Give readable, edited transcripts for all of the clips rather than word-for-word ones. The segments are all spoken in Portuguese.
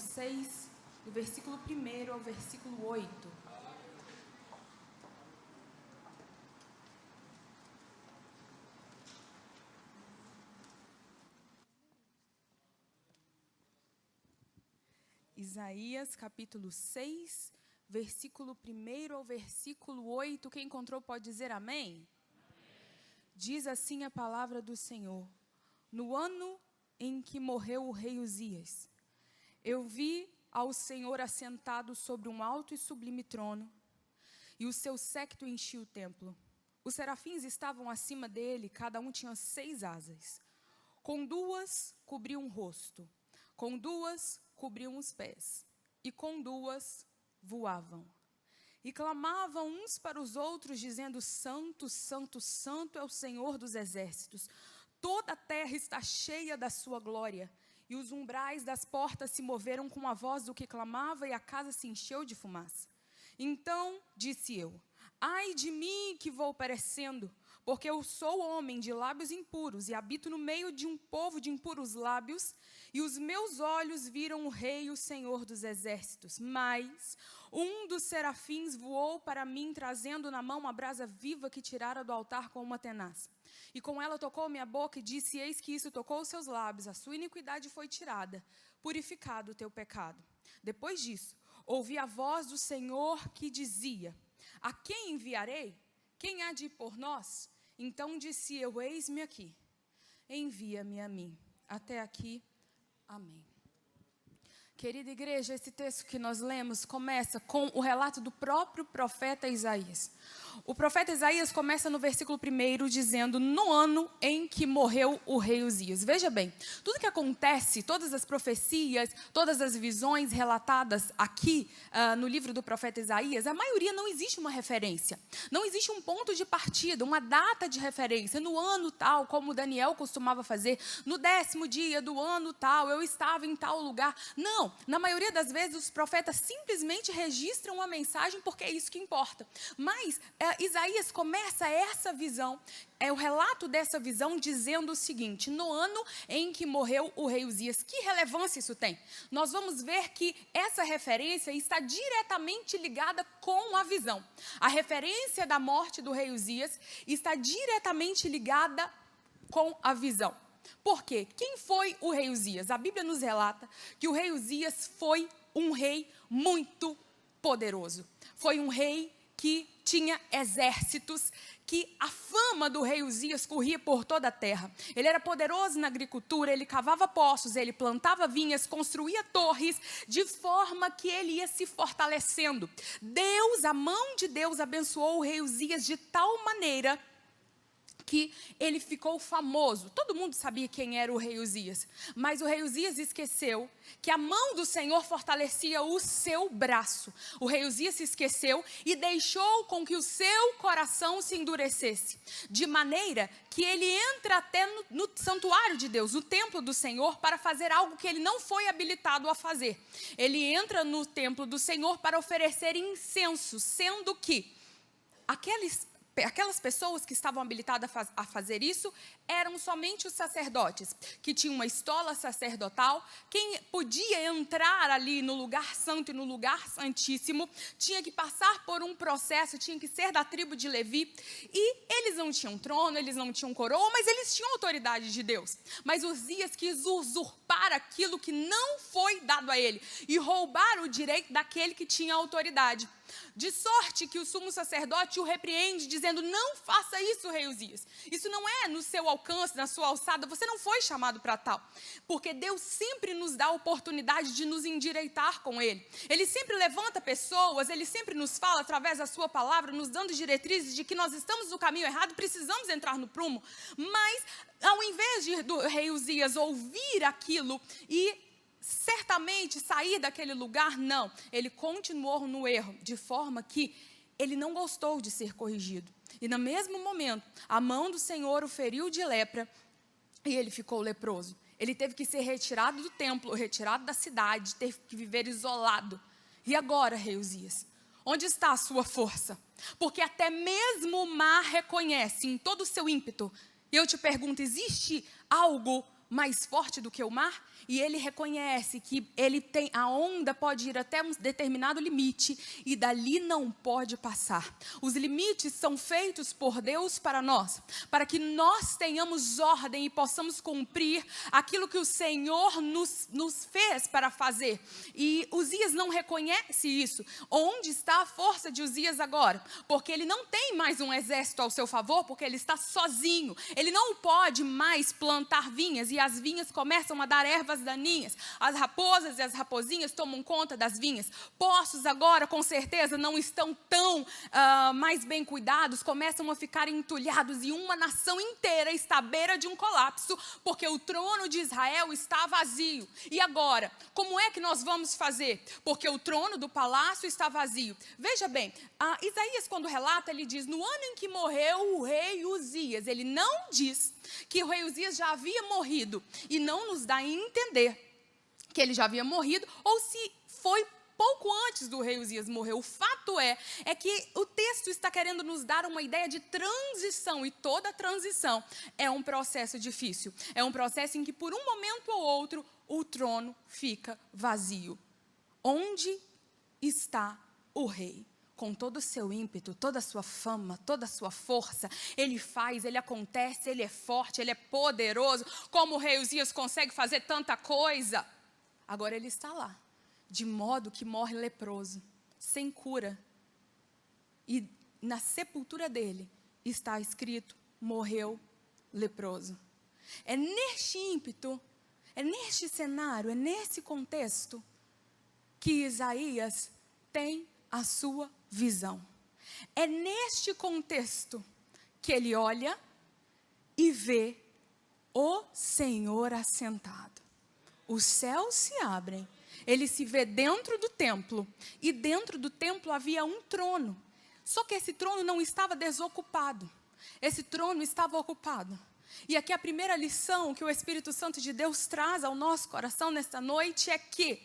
6, do versículo 1 ao versículo 8. Isaías, capítulo 6, versículo 1 ao versículo 8. Quem encontrou pode dizer amém? Diz assim a palavra do Senhor: no ano em que morreu o rei Uzias, eu vi ao Senhor assentado sobre um alto e sublime trono, e o seu séquito enchia o templo. Os serafins estavam acima dele, cada um tinha 6 asas. Com 2 cobriam o rosto, com 2 cobriam os pés, e com 2 voavam. E clamavam uns para os outros, dizendo: Santo, Santo, Santo é o Senhor dos exércitos. Toda a terra está cheia da sua glória. E os umbrais das portas se moveram com a voz do que clamava, e a casa se encheu de fumaça. Então disse eu: ai de mim que vou perecendo, porque eu sou homem de lábios impuros, e habito no meio de um povo de impuros lábios, e os meus olhos viram o Rei, o Senhor dos exércitos. Mas um dos serafins voou para mim, trazendo na mão uma brasa viva que tirara do altar com uma tenaz. E com ela tocou minha boca e disse: eis que isso tocou os seus lábios, a sua iniquidade foi tirada, purificado o teu pecado. Depois disso, ouvi a voz do Senhor que dizia: a quem enviarei? Quem há de ir por nós? Então disse eu: eis-me aqui, envia-me a mim. Até aqui, amém. Querida igreja, esse texto que nós lemos começa com o relato do próprio profeta Isaías. O profeta Isaías começa no versículo 1 dizendo: no ano em que morreu o rei Uzias. Veja bem, tudo que acontece, todas as profecias, todas as visões relatadas aqui no livro do profeta Isaías, a maioria não existe uma referência. Não existe um ponto de partida, uma data de referência. No ano tal, como Daniel costumava fazer, no 10º dia do ano tal, eu estava em tal lugar. Não, na maioria das vezes os profetas simplesmente registram a mensagem porque é isso que importa. Mas Isaías começa essa visão, o relato dessa visão dizendo o seguinte: no ano em que morreu o rei Uzias. Que relevância isso tem? Nós vamos ver que essa referência está diretamente ligada com a visão. A referência da morte do rei Uzias está diretamente ligada com a visão. Por quê? Quem foi o rei Uzias? A Bíblia nos relata que o rei Uzias foi um rei muito poderoso. Foi um rei que tinha exércitos, que a fama do rei Uzias corria por toda a terra. Ele era poderoso na agricultura, ele cavava poços, ele plantava vinhas, construía torres, de forma que ele ia se fortalecendo. A mão de Deus abençoou o rei Uzias de tal maneira que ele ficou famoso. Todo mundo sabia quem era o rei Uzias, mas o rei Uzias esqueceu que a mão do Senhor fortalecia o seu braço. O rei Uzias se esqueceu e deixou com que o seu coração se endurecesse, de maneira que ele entra até no santuário de Deus, no templo do Senhor, para fazer algo que ele não foi habilitado a fazer. Ele entra no templo do Senhor para oferecer incenso, sendo que aquelas pessoas que estavam habilitadas a fazer isso eram somente os sacerdotes, que tinham uma estola sacerdotal. Quem podia entrar ali no lugar santo e no lugar santíssimo tinha que passar por um processo, tinha que ser da tribo de Levi. E eles não tinham trono, eles não tinham coroa, mas eles tinham autoridade de Deus. Mas Uzias quis usurpar aquilo que não foi dado a ele e roubar o direito daquele que tinha autoridade. De sorte que o sumo sacerdote o repreende, dizendo: não faça isso, rei Uzias. Isso não é no seu alcance, na sua alçada, você não foi chamado para tal. Porque Deus sempre nos dá a oportunidade de nos endireitar com Ele. Ele sempre levanta pessoas, Ele sempre nos fala através da sua palavra, nos dando diretrizes de que nós estamos no caminho errado, precisamos entrar no prumo. Mas, ao invés do rei Uzias ouvir aquilo e certamente sair daquele lugar, não. Ele continuou no erro, de forma que ele não gostou de ser corrigido. E no mesmo momento, a mão do Senhor o feriu de lepra e ele ficou leproso. Ele teve que ser retirado do templo, retirado da cidade, teve que viver isolado. E agora, rei Uzias, onde está a sua força? Porque até mesmo o mar reconhece em todo o seu ímpeto. E eu te pergunto, existe algo mais forte do que o mar, e ele reconhece que a onda pode ir até um determinado limite, e dali não pode passar. Os limites são feitos por Deus para nós, para que nós tenhamos ordem e possamos cumprir aquilo que o Senhor nos fez para fazer. E Uzias não reconhece isso. Onde está a força de Uzias agora? Porque ele não tem mais um exército ao seu favor, porque ele está sozinho. Ele não pode mais plantar vinhas, e as vinhas começam a dar ervas daninhas. As raposas e as raposinhas tomam conta das vinhas. Poços agora, com certeza, não estão tão mais bem cuidados, começam a ficar entulhados, e uma nação inteira está à beira de um colapso, porque o trono de Israel está vazio. E agora, como é que nós vamos fazer? Porque o trono do palácio está vazio. Veja bem, Isaías, quando relata, ele diz, no ano em que morreu o rei Uzias. Ele não diz que o rei Uzias já havia morrido, e não nos dá a entender que ele já havia morrido, ou se foi pouco antes do rei Uzias morrer. O fato é que o texto está querendo nos dar uma ideia de transição, e toda transição é um processo difícil. É um processo em que, por um momento ou outro, o trono fica vazio. Onde está o rei? Com todo o seu ímpeto, toda a sua fama, toda a sua força, ele faz, ele acontece, ele é forte, ele é poderoso. Como o rei Uzias consegue fazer tanta coisa? Agora ele está lá, de modo que morre leproso, sem cura. E na sepultura dele está escrito, morreu leproso. É neste ímpeto, é neste cenário, é nesse contexto que Isaías tem a sua visão. É neste contexto que ele olha e vê o Senhor assentado. Os céus se abrem, ele se vê dentro do templo, e dentro do templo havia um trono. Só que esse trono não estava desocupado, esse trono estava ocupado. E aqui a primeira lição que o Espírito Santo de Deus traz ao nosso coração nesta noite é que,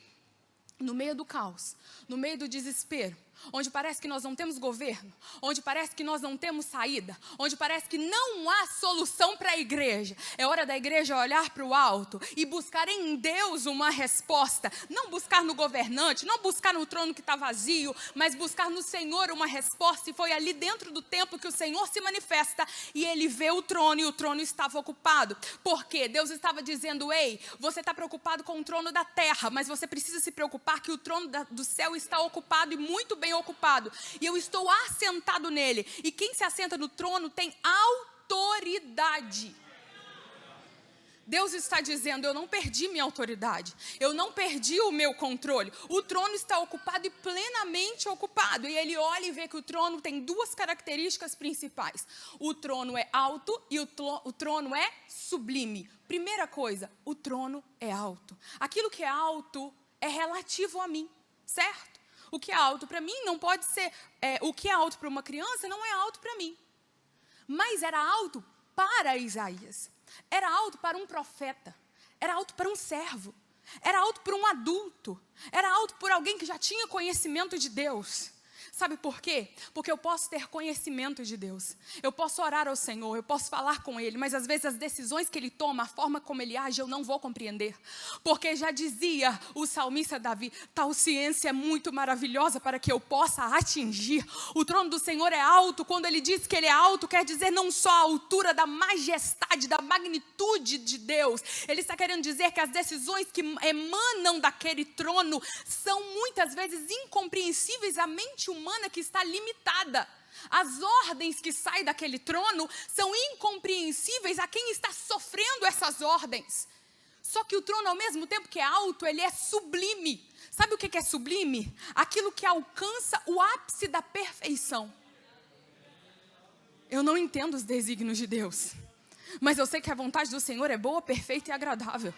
no meio do caos, no meio do desespero, onde parece que nós não temos governo, onde parece que nós não temos saída, onde parece que não há solução para a igreja, é hora da igreja olhar para o alto e buscar em Deus uma resposta. Não buscar no governante, não buscar no trono que está vazio, mas buscar no Senhor uma resposta. E foi ali dentro do templo que o Senhor se manifesta, e ele vê o trono, e o trono estava ocupado. Por quê? Deus estava dizendo, ei, você está preocupado com o trono da terra, mas você precisa se preocupar que o trono do céu está ocupado, e muito bem ocupado, e eu estou assentado nele. E quem se assenta no trono tem autoridade. Deus está dizendo, eu não perdi minha autoridade, eu não perdi o meu controle. O trono está ocupado, e plenamente ocupado. E ele olha e vê que o trono tem duas características principais. O trono é alto e o trono é sublime. Primeira coisa, o trono é alto. Aquilo que é alto é relativo a mim, certo? O que é alto para mim não pode ser, o que é alto para uma criança não é alto para mim. Mas era alto para Isaías, era alto para um profeta, era alto para um servo, era alto para um adulto, era alto por alguém que já tinha conhecimento de Deus. Sabe por quê? Porque eu posso ter conhecimento de Deus, eu posso orar ao Senhor, eu posso falar com Ele, mas às vezes as decisões que Ele toma, a forma como Ele age, eu não vou compreender. Porque já dizia o salmista Davi, tal ciência é muito maravilhosa para que eu possa atingir. O trono do Senhor é alto. Quando Ele diz que Ele é alto, quer dizer não só a altura da majestade, da magnitude de Deus. Ele está querendo dizer que as decisões que emanam daquele trono são muitas vezes incompreensíveis à mente humana, que está limitada. As ordens que saem daquele trono são incompreensíveis a quem está sofrendo essas ordens. Só que o trono, ao mesmo tempo que é alto, ele é sublime. Sabe o que é sublime? Aquilo que alcança o ápice da perfeição. Eu não entendo os desígnios de Deus, mas eu sei que a vontade do Senhor é boa, perfeita e agradável.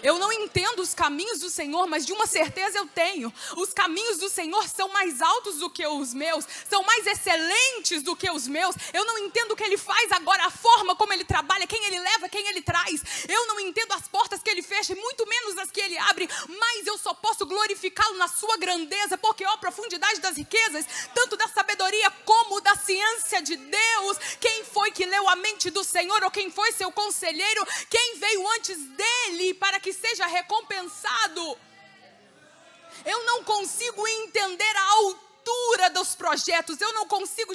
Eu não entendo os caminhos do Senhor, mas de uma certeza eu tenho. Os caminhos do Senhor são mais altos do que os meus, são mais excelentes do que os meus. Eu não entendo o que Ele faz agora, a forma como Ele trabalha, quem Ele leva, quem Ele traz. Eu não entendo as portas que Ele fecha, e muito menos as que Ele abre, mas eu só posso glorificá-lo na sua grandeza, porque ó, a profundidade das riquezas, tanto da sabedoria como da ciência de Deus. Quem foi que leu a mente do Senhor, ou quem foi seu conselheiro, quem veio antes dele para que seja recompensado. Eu não consigo entender a altura dos projetos, eu não consigo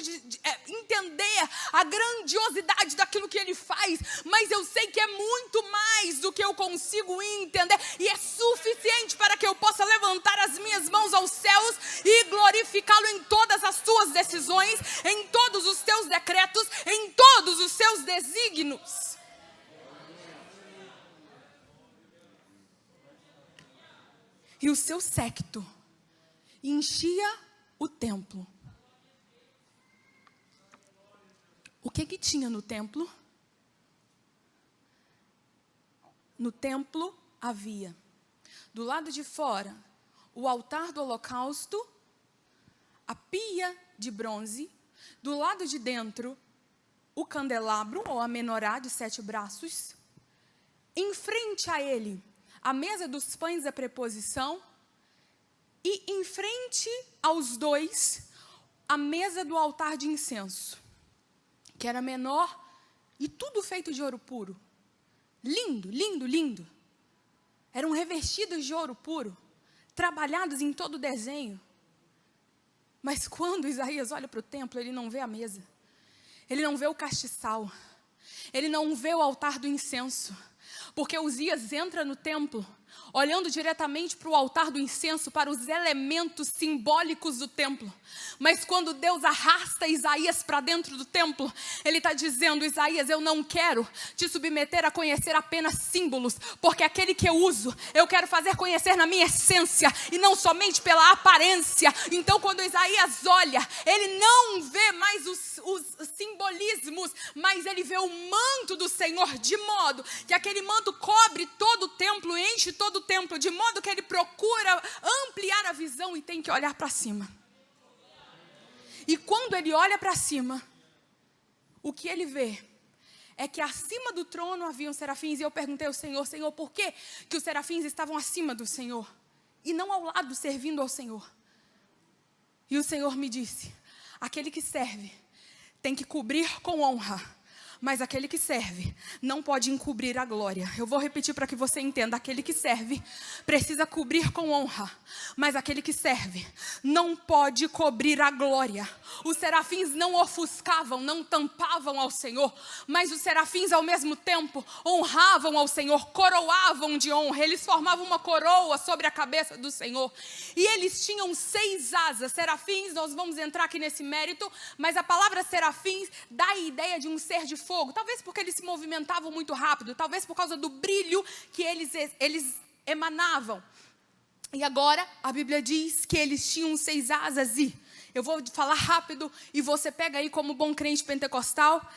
entender a grandiosidade daquilo que ele faz, mas eu sei que é muito mais do que eu consigo entender, e é suficiente para que eu possa levantar as minhas mãos aos céus e glorificá-lo em todas as tuas decisões, em todos os teus decretos, em todos os seus desígnios. E o seu séquito enchia o templo. O que tinha no templo? No templo havia, do lado de fora, o altar do holocausto, a pia de bronze, do lado de dentro, o candelabro, ou a menorá de 7 braços, em frente a ele, a mesa dos pães da preposição, e em frente aos dois, a mesa do altar de incenso, que era menor e tudo feito de ouro puro. Lindo, lindo, lindo. Eram revestidos de ouro puro, trabalhados em todo o desenho. Mas quando Isaías olha para o templo, ele não vê a mesa, ele não vê o castiçal, ele não vê o altar do incenso, porque Uzias entra no templo, olhando diretamente para o altar do incenso, para os elementos simbólicos do templo. Mas quando Deus arrasta Isaías para dentro do templo, Ele está dizendo: Isaías, eu não quero te submeter a conhecer apenas símbolos, porque aquele que eu uso, eu quero fazer conhecer na minha essência, e não somente pela aparência. Então quando Isaías olha, ele não vê mais os simbolismos, mas ele vê o manto do Senhor, de modo que aquele manto cobre todo o templo, enche todo o templo, de modo que ele procura ampliar a visão e tem que olhar para cima. E quando ele olha para cima, o que ele vê é que acima do trono haviam serafins. E eu perguntei ao Senhor: Senhor, por que os serafins estavam acima do Senhor e não ao lado, servindo ao Senhor? E o Senhor me disse: aquele que serve tem que cobrir com honra, mas aquele que serve não pode encobrir a glória. Eu vou repetir para que você entenda. Aquele que serve precisa cobrir com honra, mas aquele que serve não pode cobrir a glória. Os serafins não ofuscavam, não tampavam ao Senhor, mas os serafins ao mesmo tempo honravam ao Senhor, coroavam de honra. Eles formavam uma coroa sobre a cabeça do Senhor. E eles tinham 6 asas. Serafins, nós vamos entrar aqui nesse mérito, mas a palavra serafins dá a ideia de um ser de fogo, talvez porque eles se movimentavam muito rápido, talvez por causa do brilho que eles emanavam. E agora a Bíblia diz que eles tinham 6 asas, e eu vou falar rápido e você pega aí como bom crente pentecostal.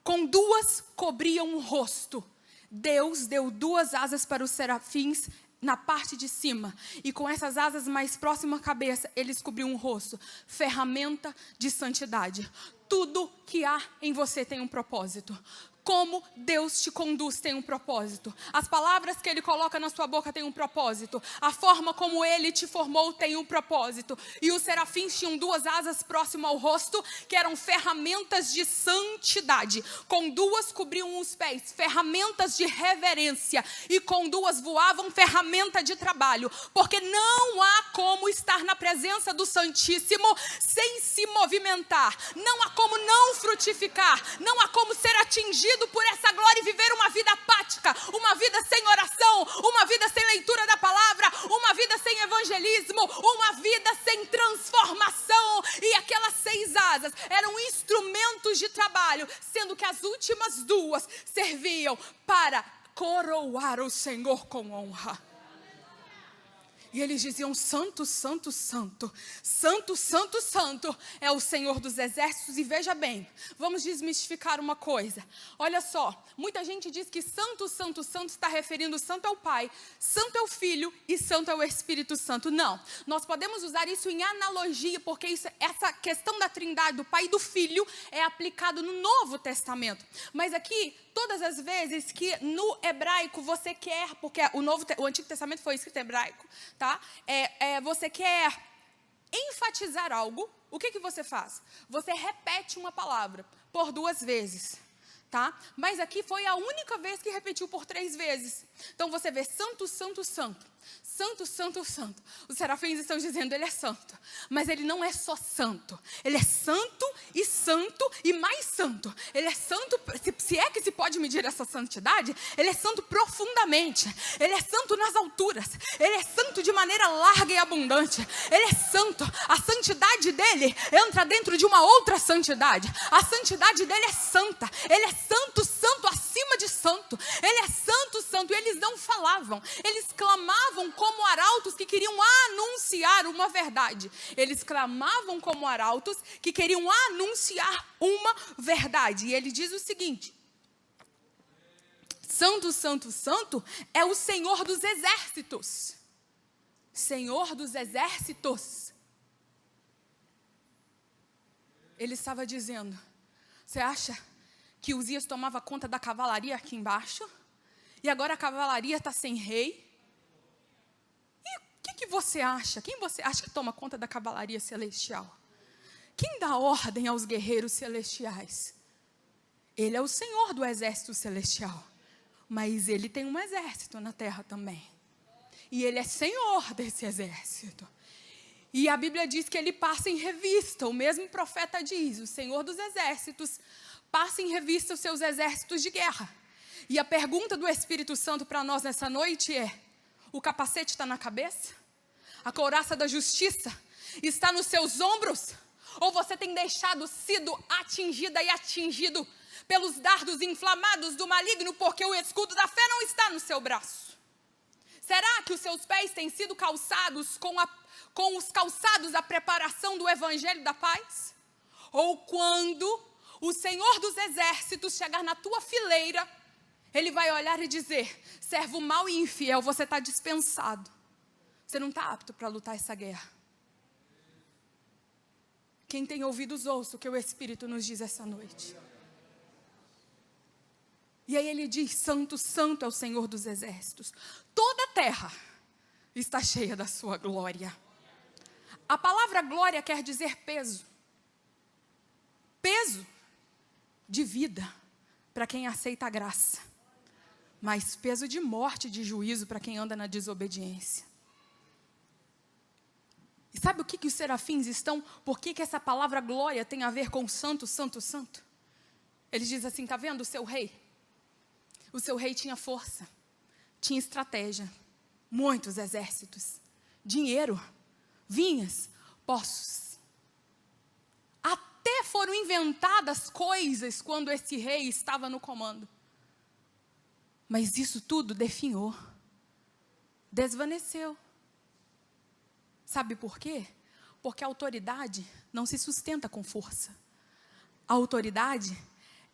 Com 2 cobriam o rosto. Deus deu 2 asas para os serafins na parte de cima, e com essas asas mais próximas à cabeça, eles cobriam o rosto. Ferramenta de santidade. Tudo que há em você tem um propósito. Como Deus te conduz tem um propósito. As palavras que Ele coloca na sua boca tem um propósito. A forma como Ele te formou tem um propósito. E os serafins tinham 2 asas próximo ao rosto, que eram ferramentas de santidade. Com 2 cobriam os pés, ferramentas de reverência. E com 2 voavam, ferramenta de trabalho. Porque não há como estar na presença do Santíssimo sem se movimentar. Não há como não frutificar. Não há como ser atingido por essa glória e viver uma vida apática, uma vida sem oração, uma vida sem leitura da palavra, uma vida sem evangelismo, uma vida sem transformação. E aquelas 6 asas eram instrumentos de trabalho, sendo que as últimas 2 serviam para coroar o Senhor com honra. E eles diziam: santo, santo, santo, santo, santo, santo é o Senhor dos exércitos. E veja bem, vamos desmistificar uma coisa. Olha só, muita gente diz que santo, santo, santo está referindo santo ao Pai, santo é o Filho e santo é o Espírito Santo. Não, nós podemos usar isso em analogia, porque essa questão da trindade do Pai e do Filho é aplicado no Novo Testamento. Mas aqui, todas as vezes que no hebraico você quer, porque o Antigo Testamento foi escrito em hebraico, tá? Você quer enfatizar algo, o que você faz? Você repete uma palavra por 2 vezes, tá? Mas aqui foi a única vez que repetiu por 3 vezes. Então você vê santo, santo, santo. Santo, santo, santo. Os serafins estão dizendo, ele é santo. Mas ele não é só santo. Ele é santo e mais santo. Ele é santo, se é que se pode medir essa santidade, ele é santo profundamente. Ele é santo nas alturas. Ele é santo de maneira larga e abundante. Ele é santo. A santidade dele entra dentro de uma outra santidade. A santidade dele é santa. Ele é santo, santo acima de santo. Ele é santo, santo. E eles não falavam. Eles clamavam como arautos que queriam anunciar uma verdade. Eles clamavam como arautos que queriam anunciar uma verdade. E ele diz o seguinte: santo, santo, santo é o Senhor dos exércitos. Senhor dos exércitos. Ele estava dizendo, você acha que Uzias tomava conta da cavalaria aqui embaixo? E agora a cavalaria está sem rei? O que você acha? Quem você acha que toma conta da cavalaria celestial? Quem dá ordem aos guerreiros celestiais? Ele é o Senhor do exército celestial. Mas ele tem um exército na terra também. E ele é Senhor desse exército. E a Bíblia diz que ele passa em revista. O mesmo profeta diz, o Senhor dos exércitos passa em revista os seus exércitos de guerra. E a pergunta do Espírito Santo para nós nessa noite é: o capacete está na cabeça? A couraça da justiça está nos seus ombros? Ou você tem sido atingida e atingido pelos dardos inflamados do maligno, porque o escudo da fé não está no seu braço? Será que os seus pés têm sido calçados com os calçados da preparação do evangelho da paz? Ou quando o Senhor dos exércitos chegar na tua fileira, ele vai olhar e dizer: servo mau e infiel, você está dispensado. Você não está apto para lutar essa guerra. Quem tem ouvidos, ouça o que o Espírito nos diz essa noite. E aí ele diz: santo, santo é o Senhor dos exércitos. Toda a terra está cheia da sua glória. A palavra glória quer dizer peso. Peso de vida para quem aceita a graça. Mas peso de morte e de juízo para quem anda na desobediência. E sabe o que os serafins estão? Por que essa palavra glória tem a ver com santo, santo, santo? Ele diz assim: está vendo o seu rei? O seu rei tinha força, tinha estratégia, muitos exércitos, dinheiro, vinhas, poços. Até foram inventadas coisas quando esse rei estava no comando. Mas isso tudo definhou, desvaneceu. Sabe por quê? Porque a autoridade não se sustenta com força. A autoridade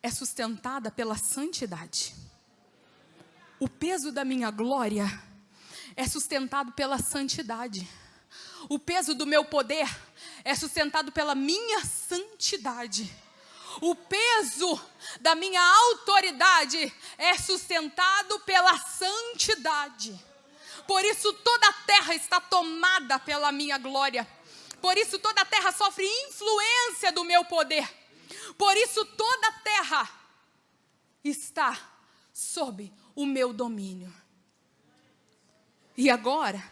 é sustentada pela santidade. O peso da minha glória é sustentado pela santidade. O peso do meu poder é sustentado pela minha santidade. O peso da minha autoridade é sustentado pela santidade. Por isso toda a terra está tomada pela minha glória. Por isso toda a terra sofre influência do meu poder. Por isso toda a terra está sob o meu domínio. E agora,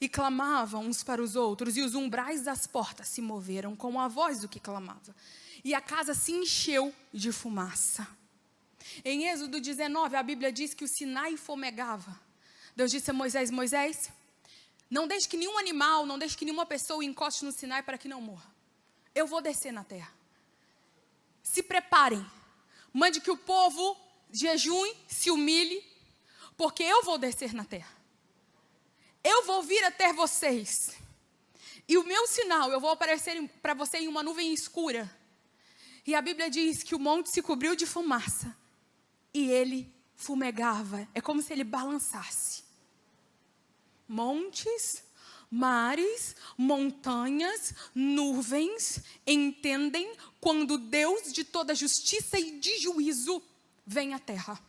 e clamavam uns para os outros, e os umbrais das portas se moveram com a voz do que clamava. E a casa se encheu de fumaça. Em Êxodo 19, a Bíblia diz que o Sinai fumegava. Deus disse a Moisés: Moisés, não deixe que nenhum animal, não deixe que nenhuma pessoa encoste no Sinai para que não morra. Eu vou descer na terra. Se preparem. Mande que o povo jejue, se humilhe, porque eu vou descer na terra. Eu vou vir até vocês. E o meu sinal, eu vou aparecer para você em uma nuvem escura. E a Bíblia diz que o monte se cobriu de fumaça. E ele fumegava. É como se ele balançasse. Montes, mares, montanhas, nuvens entendem quando Deus de toda justiça e de juízo vem à terra.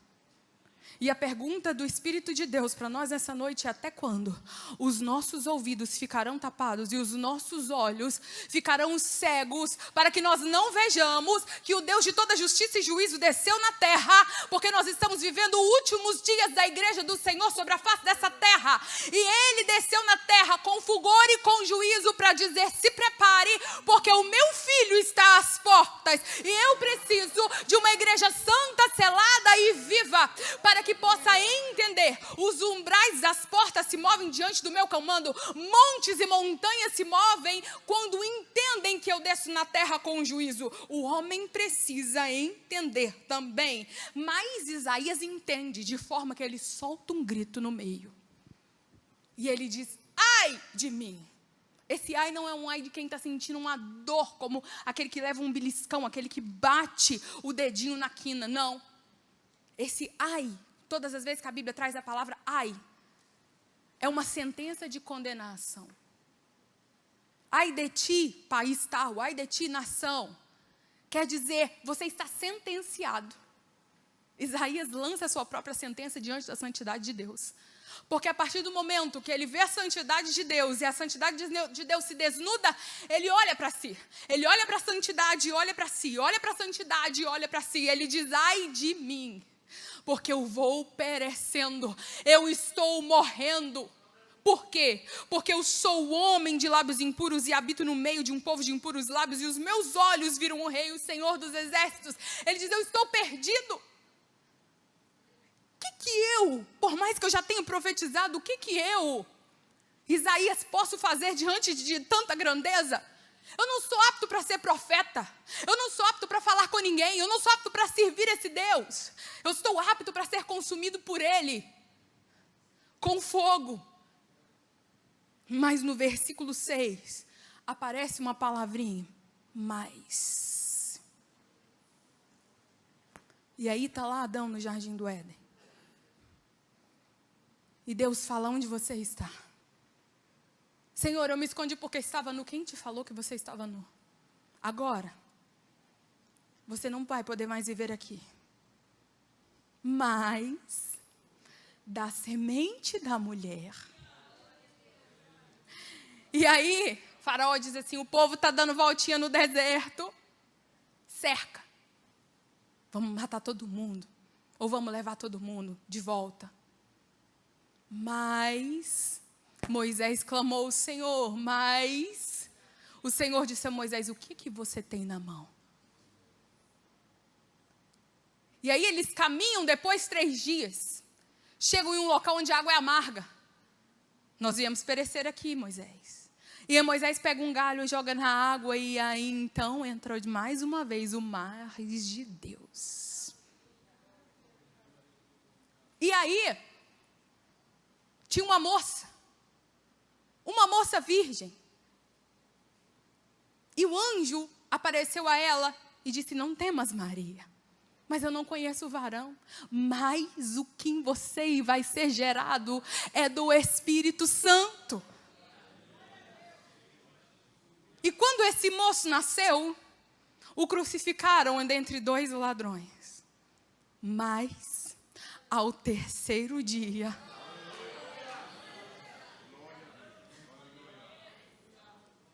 E a pergunta do Espírito de Deus para nós essa noite é: até quando os nossos ouvidos ficarão tapados e os nossos olhos ficarão cegos para que nós não vejamos que o Deus de toda justiça e juízo desceu na terra, porque nós estamos vivendo os últimos dias da igreja do Senhor sobre a face dessa terra, e Ele desceu na terra com fulgor e com juízo para dizer: se prepare, porque o meu filho está às portas, e eu preciso de uma igreja santa, selada e viva, para que possa entender. Os umbrais das portas se movem diante do meu comando, montes e montanhas se movem quando entendem que eu desço na terra com juízo. O homem precisa entender também, mas Isaías entende de forma que ele solta um grito no meio, e ele diz: ai de mim. Esse ai não é um ai de quem está sentindo uma dor, como aquele que leva um beliscão, aquele que bate o dedinho na quina, não. Esse ai, todas as vezes que a Bíblia traz a palavra ai, é uma sentença de condenação. Ai de ti, país tal, ai de ti, nação. Quer dizer, você está sentenciado. Isaías lança a sua própria sentença diante da santidade de Deus. Porque a partir do momento que ele vê a santidade de Deus e a santidade de Deus se desnuda, ele olha para si. Ele olha para a santidade e olha para si. Olha para a santidade e olha para si. Ele diz: ai de mim, porque eu vou perecendo. Eu estou morrendo. Por quê? Porque eu sou homem de lábios impuros e habito no meio de um povo de impuros lábios, e os meus olhos viram o Rei, o Senhor dos Exércitos. Ele diz: eu estou perdido. O que eu, por mais que eu já tenha profetizado, o que eu, Isaías, posso fazer diante de tanta grandeza? Eu não sou apto para ser profeta. Eu não sou apto para falar com ninguém. Eu não sou apto para servir esse Deus. Eu estou apto para ser consumido por Ele, com fogo. Mas no versículo 6, aparece uma palavrinha: mais. E aí está lá Adão no jardim do Éden. E Deus fala: onde você está? Senhor, eu me escondi porque estava nu. Quem te falou que você estava nu? Agora, você não vai poder mais viver aqui. Mas, da semente da mulher. E aí, Faraó diz assim: o povo está dando voltinha no deserto. Cerca. Vamos matar todo mundo. Ou vamos levar todo mundo de volta. Mas Moisés clamou ao Senhor, mas o Senhor disse a Moisés: o que você tem na mão? E aí eles caminham depois 3 dias, chegam em um local onde a água é amarga. Nós íamos perecer aqui, Moisés. E aí Moisés pega um galho e joga na água, e aí então entrou mais uma vez o mar de Deus. E aí tinha uma moça virgem. E o anjo apareceu a ela e disse: não temas, Maria, mas eu não conheço o varão, mas o que em você vai ser gerado é do Espírito Santo. E quando esse moço nasceu, o crucificaram dentre 2 ladrões. Mas, ao 3º dia,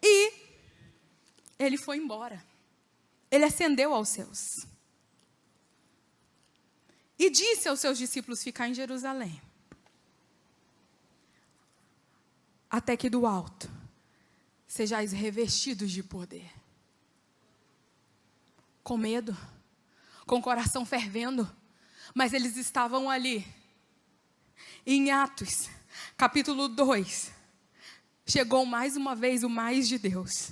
e ele foi embora. Ele ascendeu aos céus. E disse aos seus discípulos ficar em Jerusalém, até que do alto sejais revestidos de poder. Com medo, com o coração fervendo, mas eles estavam ali. Em Atos, capítulo 2, chegou mais uma vez o mais de Deus.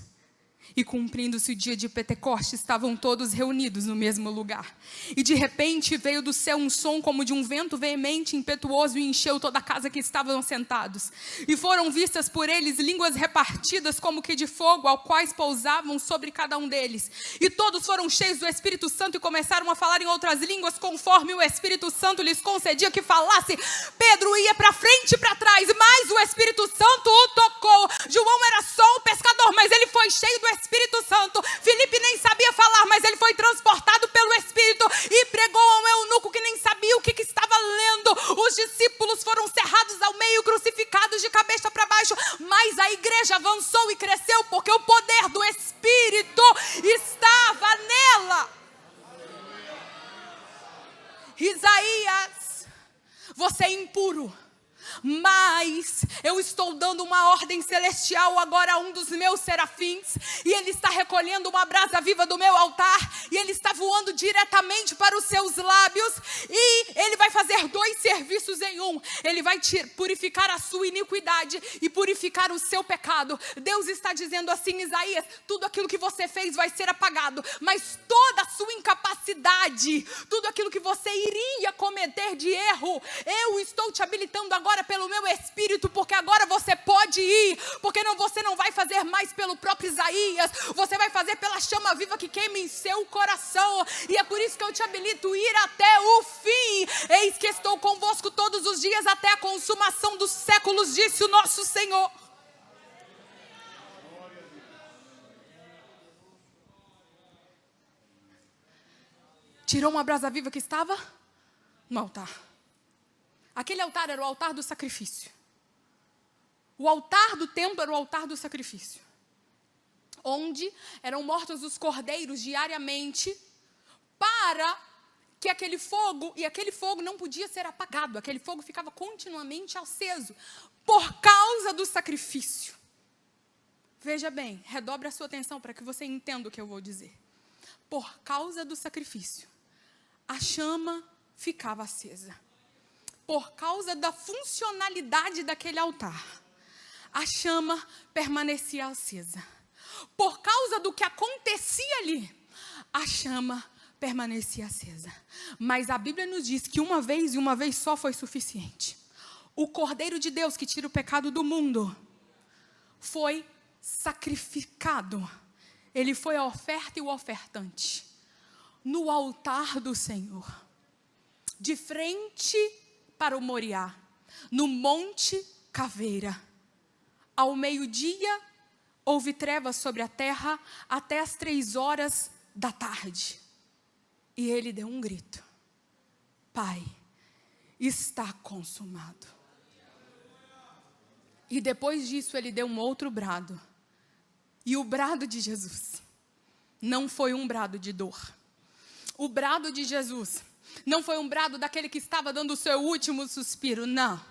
E cumprindo-se o dia de Pentecostes, estavam todos reunidos no mesmo lugar. E de repente veio do céu um som como de um vento veemente, impetuoso, e encheu toda a casa que estavam sentados. E foram vistas por eles línguas repartidas como que de fogo, ao quais pousavam sobre cada um deles. E todos foram cheios do Espírito Santo e começaram a falar em outras línguas, conforme o Espírito Santo lhes concedia que falasse. Pedro ia para frente e para trás, mas o Espírito Santo o tocou. João era só um pescador, mas ele foi cheio do Espírito Santo. Filipe nem sabia falar, mas ele foi transportado pelo Espírito e pregou a um eunuco que nem sabia o que estava lendo. avançou e cresceu, porque o poder do Espírito estava nela. Isaías, você é impuro, mas eu estou dando uma ordem celestial agora a um dos meus serafins, e ele está recolhendo uma brasa viva do meu altar, e ele está voando diretamente para os seus lábios, e ele vai fazer 2 serviços em um. Ele vai purificar a sua iniquidade e purificar o seu pecado. Deus está dizendo assim: Isaías, tudo aquilo que você fez vai ser apagado, mas toda a sua incapacidade, tudo aquilo que você iria cometer de erro, eu estou te habilitando agora pelo meu Espírito, porque agora você pode ir, porque você não vai fazer mais pelo próprio Isaías, você vai fazer pela chama viva que queima em seu coração, e é por isso que eu te habilito a ir até o fim. Eis que estou convosco todos os dias até a consumação dos séculos, disse o nosso Senhor. Tirou uma brasa viva que estava no altar. Aquele altar era o altar do sacrifício. O altar do templo era o altar do sacrifício, onde eram mortos os cordeiros diariamente, para que aquele fogo não podia ser apagado, aquele fogo ficava continuamente aceso, por causa do sacrifício. Veja bem, redobre a sua atenção para que você entenda o que eu vou dizer. Por causa do sacrifício, a chama ficava acesa. Por causa da funcionalidade daquele altar, a chama permanecia acesa. Por causa do que acontecia ali, a chama permanecia acesa. Mas a Bíblia nos diz que uma vez e uma vez só foi suficiente. O Cordeiro de Deus que tira o pecado do mundo foi sacrificado. Ele foi a oferta e o ofertante no altar do Senhor, de frente para o Moriá, no Monte Caveira. Ao meio-dia, houve trevas sobre a terra até as 3 da tarde. E ele deu um grito: Pai, está consumado. E depois disso, ele deu um outro brado. E o brado de Jesus não foi um brado de dor. O brado de Jesus não foi um brado daquele que estava dando o seu último suspiro, não.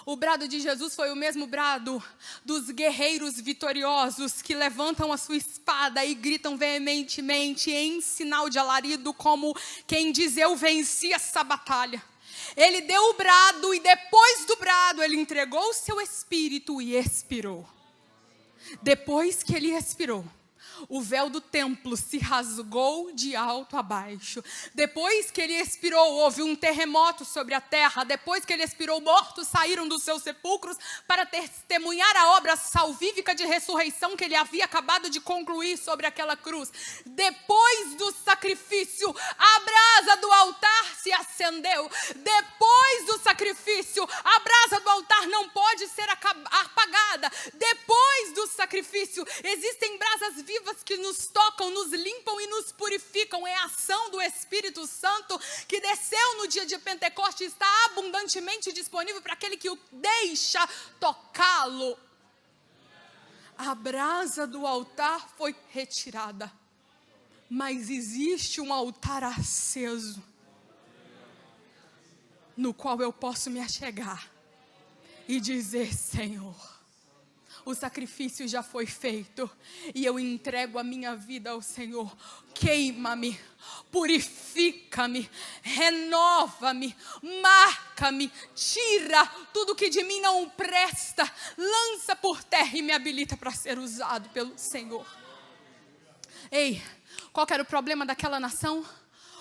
O brado de Jesus foi o mesmo brado dos guerreiros vitoriosos que levantam a sua espada e gritam veementemente em sinal de alarido, como quem diz: eu venci essa batalha. Ele deu o brado e depois do brado ele entregou o seu espírito e expirou. Depois que ele expirou, o véu do templo se rasgou de alto a baixo. Depois que ele expirou, houve um terremoto sobre a terra. Depois que ele expirou, mortos saíram dos seus sepulcros para testemunhar a obra salvífica de ressurreição que ele havia acabado de concluir sobre aquela cruz. Depois do sacrifício, a brasa do altar se acendeu. Depois do sacrifício, a brasa do altar não pode ser apagada. Depois do sacrifício, existem brasas vivas que nos tocam, nos limpam e nos purificam. É a ação do Espírito Santo que desceu no dia de Pentecostes e está abundantemente disponível para aquele que o deixa tocá-lo. A brasa do altar foi retirada, mas existe um altar aceso, no qual eu posso me achegar e dizer: Senhor, o sacrifício já foi feito e eu entrego a minha vida ao Senhor. Queima-me, purifica-me, renova-me, marca-me, tira tudo que de mim não presta, lança por terra e me habilita para ser usado pelo Senhor. Ei, qual que era o problema daquela nação?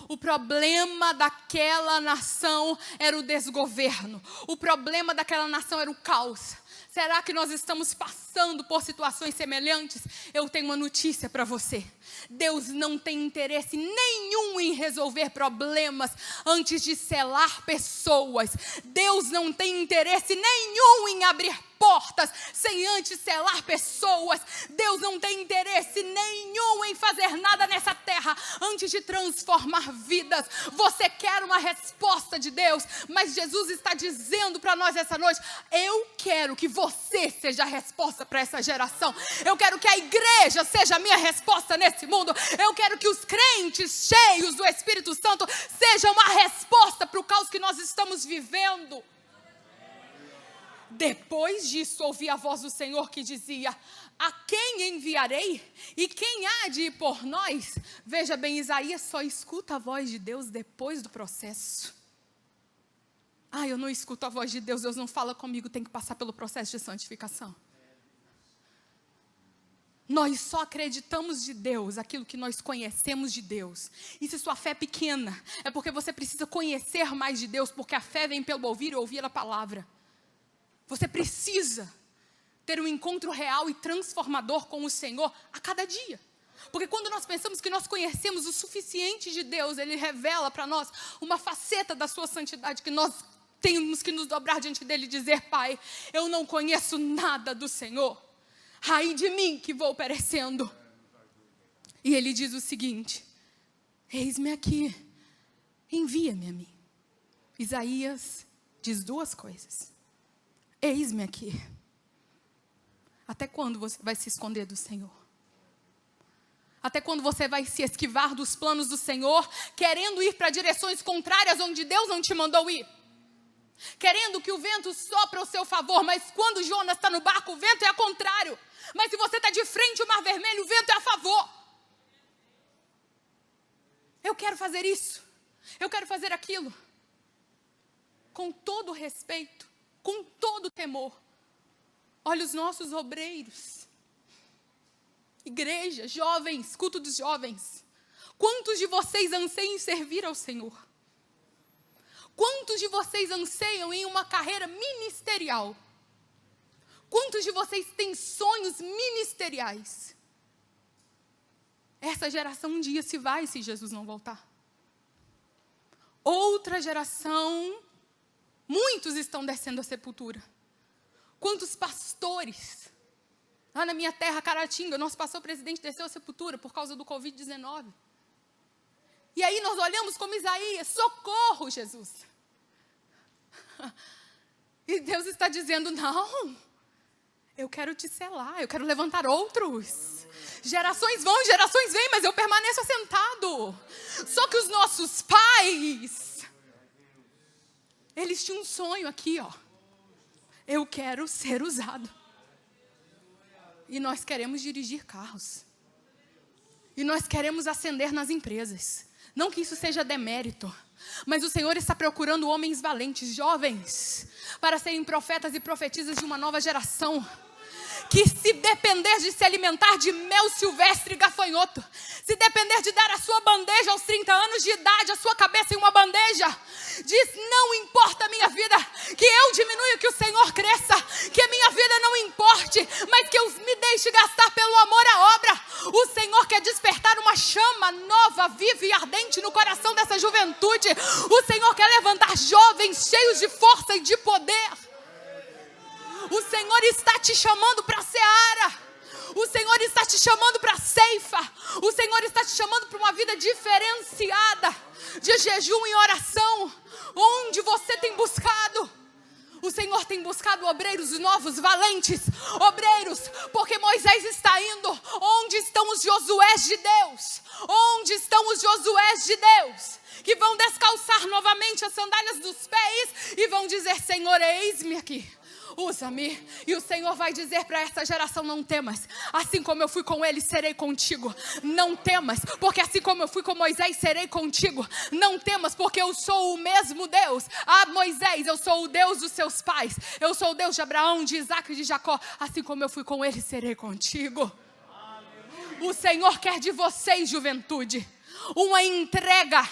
O problema daquela nação era o desgoverno. O problema daquela nação era o caos. Será que nós estamos passando por situações semelhantes? Eu tenho uma notícia para você. Deus não tem interesse nenhum em resolver problemas antes de selar pessoas. Deus não tem interesse nenhum em abrir portas sem antes selar pessoas. Deus não tem interesse nenhum em fazer nada nessa terra antes de transformar vidas. Você quer uma resposta de Deus, mas Jesus está dizendo para nós essa noite: eu quero que você seja a resposta para essa geração. Eu quero que a igreja seja a minha resposta nesse mundo. Eu quero que os crentes cheios do Espírito Santo sejam uma resposta para o caos que nós estamos vivendo. Depois disso, ouvi a voz do Senhor que dizia: a quem enviarei? E quem há de ir por nós? Veja bem, Isaías só escuta a voz de Deus depois do processo. Eu não escuto a voz de Deus, Deus não fala comigo, tem que passar pelo processo de santificação. Nós só acreditamos de Deus aquilo que nós conhecemos de Deus. E se sua fé é pequena, é porque você precisa conhecer mais de Deus, porque a fé vem pelo ouvir e ouvir a palavra. Você precisa ter um encontro real e transformador com o Senhor a cada dia. Porque quando nós pensamos que nós conhecemos o suficiente de Deus, Ele revela para nós uma faceta da sua santidade que nós temos que nos dobrar diante dEle e dizer: Pai, eu não conheço nada do Senhor. Ai de mim que vou perecendo. E Ele diz o seguinte: eis-me aqui, envia-me a mim. Isaías diz duas coisas: eis-me aqui. Até quando você vai se esconder do Senhor? Até quando você vai se esquivar dos planos do Senhor, querendo ir para direções contrárias onde Deus não te mandou ir? Querendo que o vento sopre ao seu favor, mas quando Jonas está no barco, o vento é ao contrário. Mas se você está de frente ao Mar Vermelho, o vento é a favor. Eu quero fazer isso, eu quero fazer aquilo, com todo respeito, com todo temor. Olha os nossos obreiros, igreja, jovens, culto dos jovens. Quantos de vocês anseiam em servir ao Senhor? Quantos de vocês anseiam em uma carreira ministerial? Quantos de vocês têm sonhos ministeriais? Essa geração um dia se vai se Jesus não voltar. Outra geração, muitos estão descendo à sepultura. Quantos pastores? Lá na minha terra, Caratinga, nosso pastor presidente desceu à sepultura por causa do Covid-19. E aí nós olhamos como Isaías: socorro, Jesus. E Deus está dizendo: não, eu quero te selar, eu quero levantar outros. Gerações vão, gerações vêm, mas eu permaneço assentado. Só que os nossos pais, eles tinham um sonho aqui, ó. Eu quero ser usado. E nós queremos dirigir carros. E nós queremos ascender nas empresas. Não que isso seja demérito, mas o Senhor está procurando homens valentes, jovens, para serem profetas e profetisas de uma nova geração. Que se depender de se alimentar de mel silvestre e gafanhoto, se depender de dar a sua bandeja aos 30 anos de idade, a sua cabeça em uma bandeja, diz: não importa a minha vida, que eu diminua, que o Senhor cresça, que a minha vida não importe, mas que eu me deixe gastar pelo amor à obra. O Senhor quer despertar uma chama nova, viva e ardente no coração dessa juventude. O Senhor quer levantar jovens cheios de força e de poder. O Senhor está te chamando para a seara. O Senhor está te chamando para a ceifa. O Senhor está te chamando para uma vida diferenciada, de jejum e oração. Onde você tem buscado? O Senhor tem buscado obreiros novos, valentes. Obreiros, porque Moisés está indo. Onde estão os Josués de Deus? Onde estão os Josués de Deus? Que vão descalçar novamente as sandálias dos pés e vão dizer: Senhor, eis-me aqui. Usa-me. E o Senhor vai dizer para essa geração: não temas, assim como eu fui com eles, serei contigo. Não temas, porque assim como eu fui com Moisés, serei contigo. Não temas, porque eu sou o mesmo Deus. Moisés, eu sou o Deus dos seus pais. Eu sou o Deus de Abraão, de Isaac e de Jacó. Assim como eu fui com eles, serei contigo. O Senhor quer de vocês, juventude, uma entrega,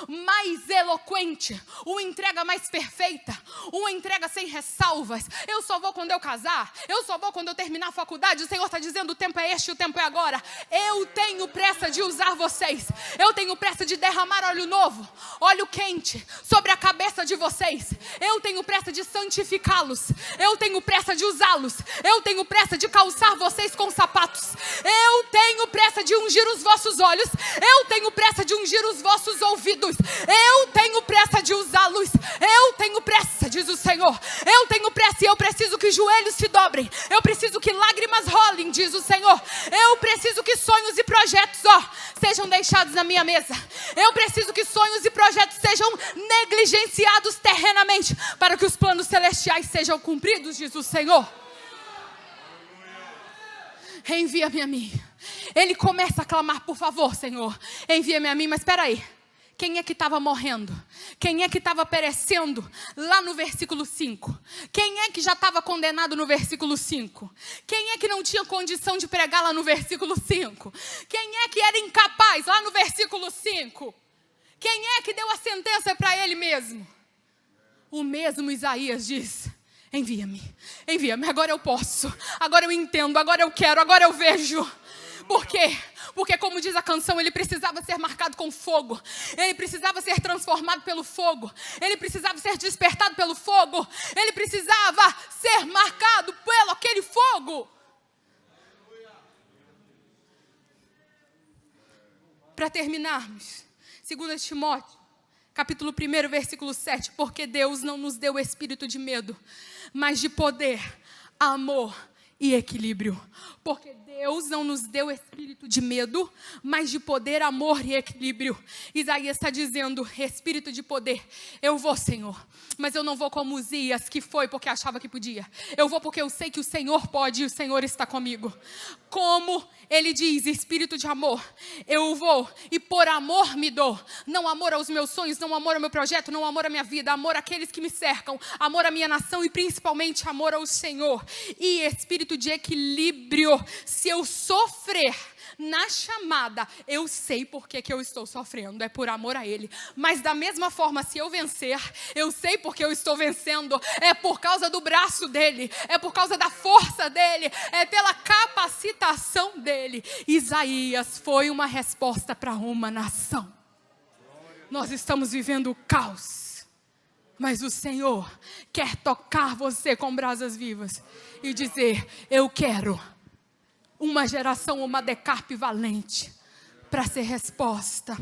mais eloquente, uma entrega mais perfeita, uma entrega sem ressalvas. Eu só vou quando eu casar, eu só vou quando eu terminar a faculdade. O Senhor está dizendo: o tempo é este, o tempo é agora. Eu tenho pressa de usar vocês, eu tenho pressa de derramar óleo novo, óleo quente sobre a cabeça de vocês. Eu tenho pressa de santificá-los, eu tenho pressa de usá-los, eu tenho pressa de calçar vocês com sapatos, eu tenho pressa de ungir os vossos olhos, eu tenho pressa de ungir os vossos ouvidos, eu tenho pressa de usá-los, eu tenho pressa, diz o Senhor, eu tenho pressa e eu preciso que joelhos se dobrem, eu preciso que lágrimas rolem, diz o Senhor, eu preciso que sonhos e projetos, sejam deixados na minha mesa, eu preciso que sonhos e projetos sejam negligenciados terrenamente, para que os planos celestiais sejam cumpridos, diz o Senhor. Envia-me a mim. Ele começa a clamar: por favor, Senhor, envia-me a mim. Mas espera aí, quem é que estava morrendo? Quem é que estava perecendo lá no versículo 5? Quem é que já estava condenado no versículo 5? Quem é que não tinha condição de pregar lá no versículo 5? Quem é que era incapaz lá no versículo 5? Quem é que deu a sentença para ele mesmo? O mesmo Isaías diz: envia-me, envia-me, agora eu posso, agora eu entendo, agora eu quero, agora eu vejo. Por quê? Porque, como diz a canção, ele precisava ser marcado com fogo, ele precisava ser transformado pelo fogo, ele precisava ser despertado pelo fogo, ele precisava ser marcado pelo aquele fogo. Para terminarmos, 2 Timóteo, capítulo 1, versículo 7, porque Deus não nos deu espírito de medo, mas de poder, amor e equilíbrio. Porque Deus não nos deu espírito de medo, mas de poder, amor e equilíbrio. Isaías está dizendo: espírito de poder, eu vou, Senhor, mas eu não vou como Uzias, que foi porque achava que podia. Eu vou porque eu sei que o Senhor pode e o Senhor está comigo. Como ele diz, espírito de amor, eu vou e por amor me dou. Não amor aos meus sonhos, não amor ao meu projeto, não amor à minha vida, amor àqueles que me cercam, amor à minha nação e principalmente amor ao Senhor. E espírito de equilíbrio, se eu sofrer na chamada, eu sei por que eu estou sofrendo, é por amor a Ele. Mas da mesma forma, se eu vencer, eu sei porque eu estou vencendo, é por causa do braço dEle, é por causa da força dEle, é pela capacitação dEle. Isaías foi uma resposta para uma nação. Nós estamos vivendo o caos, mas o Senhor quer tocar você com brasas vivas e dizer: eu quero uma geração, uma Decarpe valente, para ser resposta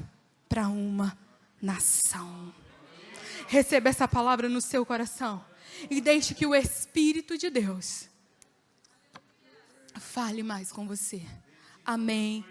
para uma nação. Receba essa palavra no seu coração e deixe que o Espírito de Deus fale mais com você. Amém.